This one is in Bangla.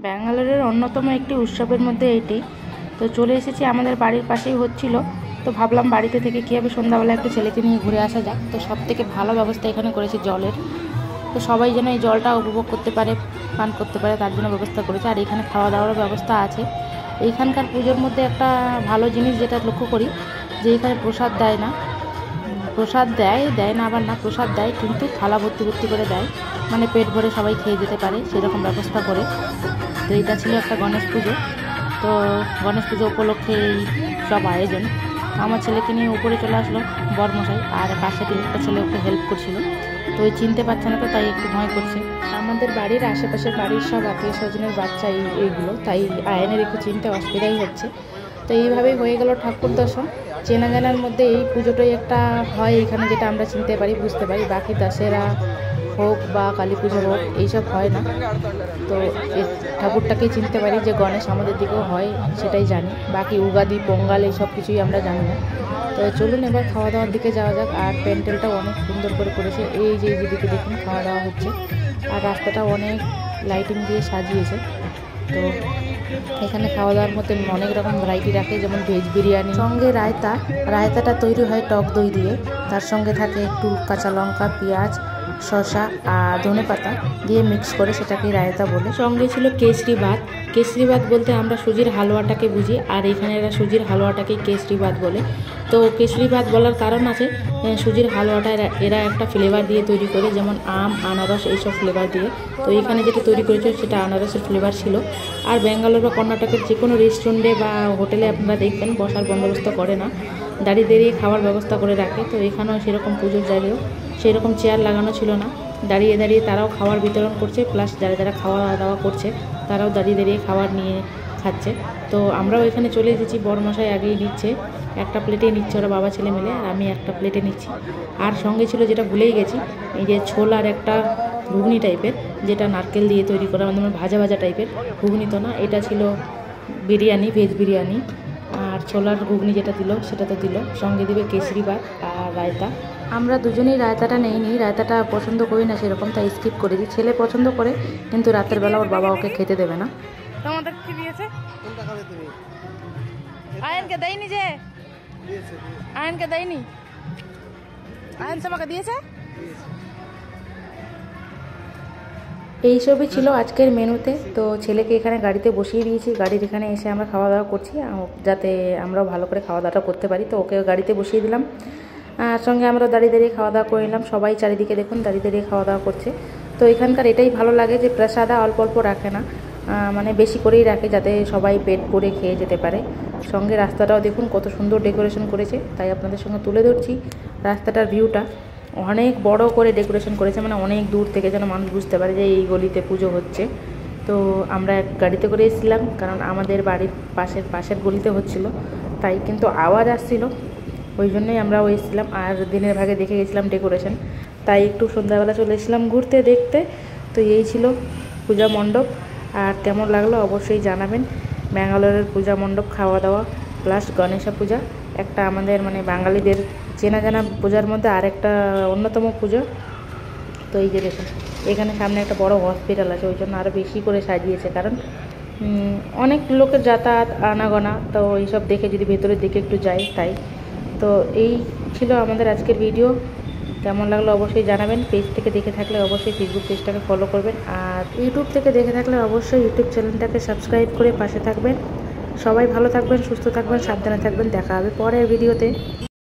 ব্যাঙ্গালোরের অন্যতম একটি উৎসবের মধ্যে এটি। তো চলে এসেছি, আমাদের বাড়ির পাশেই হচ্ছিল। তো ভাবলাম বাড়িতে থেকে কীভাবে সন্ধ্যাবেলা একটু ছেলেকে নিয়ে ঘুরে আসা যাক। তো সব থেকে ভালো ব্যবস্থা এখানে করেছে জলের। তো সবাই যেন এই জলটা উপভোগ করতে পারে, পান করতে পারে, তার জন্য ব্যবস্থা করেছে। আর এখানে খাওয়া দাওয়ার ব্যবস্থা আছে। এইখানকার পুজোর মধ্যে একটা ভালো জিনিস যেটা লক্ষ্য করি, যে এখানে প্রসাদ দেয় না। প্রসাদ দেয় না, আবার না প্রসাদ দেয়, কিন্তু থালা ভর্তি ভর্তি করে দেয়, মানে পেট ভরে সবাই খেয়ে যেতে পারে সেরকম ব্যবস্থা করে। তো এটা ছিল একটা গণেশ পুজো। তো গণেশ পুজো উপলক্ষে এই সব আয়োজন। আমার ছেলেকে নিয়ে উপরে চলে আসলো বরমশাই, আর পাশে একটা ছেলে ওকে হেল্প করছিল। তো ওই চিনতে পারছে না, তো তাই একটু ভয় করছে। আমাদের বাড়ির আশেপাশের বাড়ির সব আত্মীয় স্বজনের বাচ্চা এইগুলো, তাই আয়নের একটু চিনতে অসুবিধাই হচ্ছে। তো এইভাবেই হয়ে গেল ঠাকুর দর্শন। চেনা জানার মধ্যে এই পুজোটাই একটা হয় এখানে, যেটা আমরা চিনতে পারি, বুঝতে পারি। বাকি দশেরা হোক বা কালী পুজো হোক, এইসব হয় না। তো এই ঠাকুরটাকেই চিনতে পারি যে গণেশ আমাদের দিকেও হয়, সেটাই জানি। বাকি উগাদি, পোঙ্গাল এইসব কিছুই আমরা জানি না। তো চলুন এবার খাওয়া দাওয়ার দিকে যাওয়া যাক। আর প্যান্ডেলটাও অনেক সুন্দর করে করেছে। এই যে যেদিকে দেখুন খাওয়া দাওয়া হচ্ছে, আর রাস্তাটা অনেক লাইটিং দিয়ে সাজিয়েছে। তো এখানে খাওয়া দাওয়ার মধ্যে অনেক রকম ভ্যারাইটি রাখে, যেমন ভেজ বিরিয়ানি, সঙ্গে রায়তাটা তৈরি হয় টক দই দিয়ে। তার সঙ্গে থাকে একটু কাঁচা লঙ্কা, পেঁয়াজ, শসা আর ধনেপাতা দিয়ে মিক্স করে, সেটাকে রায়তা বলে। সঙ্গে ছিল কেশরি ভাত। কেশরি ভাত বলতে আমরা সুজির হালুয়াটাকে বুঝি, আর এখানে এরা সুজির হালুয়াটাকে কেশরি ভাত বলে। তো কেশরি ভাত বলার কারণ আছে, সুজির হালুয়াটা এরা একটা ফ্লেভার দিয়ে তৈরি করে, যেমন আম, আনারস এইসব ফ্লেভার দিয়ে। তো এখানে যেটা তৈরি করেছে সেটা আনারসের ফ্লেভার ছিল। আর ব্যাঙ্গালোর বা কর্ণাটকের যে কোনো রেস্টুরেন্টে বা হোটেলে আপনারা দেখবেন বসার বন্দোবস্ত করে না, দাঁড়িয়ে দাঁড়িয়ে খাওয়ার ব্যবস্থা করে রাখে। তো এখানেও সেরকম পুজোর জায়গায়ও সেরকম চেয়ার লাগানো ছিল না, দাঁড়িয়ে দাঁড়িয়ে তারাও খাবার বিতরণ করছে, প্লাস যারা যারা খাওয়া দাওয়া করছে তারাও দাঁড়িয়ে দাঁড়িয়ে খাবার নিয়ে খাচ্ছে। তো আমরাও এখানে চলে এসেছি, বড়মশাই আগেই নিচ্ছে, একটা প্লেটেই নিচ্ছে ওরা বাবা ছেলে মিলে, আর আমি একটা প্লেটে নিচ্ছি। আর সঙ্গে ছিল, যেটা ভুলেই গেছি, এই যে ছোলার একটা ঘুগনি টাইপের, যেটা নারকেল দিয়ে তৈরি করা, মানে ভাজা ভাজা টাইপের। ঘুগনি তো না, এটা ছিল বিরিয়ানি, ভেজ বিরিয়ানি। আর ছোলার ঘুগনি যেটা দিল সেটা তো দিল, সঙ্গে দিবে কেশরি ভাত আর রায়তা। আমরা দুজনেই রায়তাটা নেইনি, রায়তাটা পছন্দ করি না সেরকম, তাই স্কিপ করে দিই। ছেলে পছন্দ করে, কিন্তু রাতের বেলা ওর বাবা ওকে খেতে দেবে না। তোমাদের কি দিয়েছে? কোনটা খাবে তুমি? আয়নকে দেয়নি, যে আয়নকে দেয়নি, আয়ন তোমাকে দিয়েছে। এইসবই ছিল আজকের মেনুতে। তো ছেলেকে এখানে গাড়িতে বসিয়ে দিয়েছি, গাড়ির এখানে এসে আমরা খাওয়া দাওয়া করছি, যাতে আমরাও ভালো করে খাওয়া দাওয়াটা করতে পারি। তো ওকে গাড়িতে বসিয়ে দিলাম, আর সঙ্গে আমরা দাঁড়িয়ে দাঁড়িয়ে খাওয়া দাওয়া করে নিলাম। সবাই চারিদিকে দেখুন দাঁড়িয়ে দাঁড়িয়ে খাওয়া দাওয়া করছে। তো এখানকার এটাই ভালো লাগে যে প্রসাদা অল্প অল্প রাখে না, মানে বেশি করেই রাখে, যাতে সবাই পেট ভরে খেয়ে যেতে পারে। সঙ্গে রাস্তাটাও দেখুন কত সুন্দর ডেকোরেশন করেছে, তাই আপনাদের সঙ্গে তুলে ধরছি রাস্তাটার ভিউটা। অনেক বড় করে ডেকোরেশন করেছে, মানে অনেক দূর থেকে যেন মানুষ বুঝতে পারে যে এই গলিতে পুজো হচ্ছে। তো আমরা এক গাড়িতে করে এসেছিলাম, কারণ আমাদের বাড়ির পাশের গলিতে হচ্ছিল, তাই কিন্তু আওয়াজ আসছিল, ওই জন্যই আমরাও এসেছিলাম। আর দিনের ভাগে দেখে গেছিলাম ডেকোরেশন, তাই একটু সন্ধ্যাবেলা চলে এসেছিলাম ঘুরতে দেখতে। তো এই ছিল পূজা মণ্ডপ। আর কেমন লাগলো অবশ্যই জানাবেন। ব্যাঙ্গালোরের পূজা মণ্ডপ, খাওয়া দাওয়া প্লাস গণেশা পূজা, একটা আমাদের মানে বাঙালিদের চেনা জানা পূজার মধ্যে আরেকটা অন্যতম পুজো। তো এই যে দেখুন, এখানে সামনে একটা বড় হসপিটাল আছে, ওই জন্য আরও বেশি করে সাজিয়েছে, কারণ অনেক লোকের যাতায়াত আনাগোনা, তো এইসব দেখে যদি ভেতরের দিকে একটু যাই তাই। তো এই ছিল আমাদের আজকের ভিডিও। কেমন লাগলো অবশ্যই জানাবেন। পেজ থেকে দেখে থাকলে অবশ্যই ফেসবুক পেজটাকে ফলো করবেন, আর ইউটিউব থেকে দেখে থাকলে অবশ্যই ইউটিউব চ্যানেলটাকে সাবস্ক্রাইব করে পাশে থাকবেন। সবাই ভালো থাকবেন, সুস্থ থাকবেন, সাবধানে থাকবেন। দেখা হবে পরের ভিডিওতে।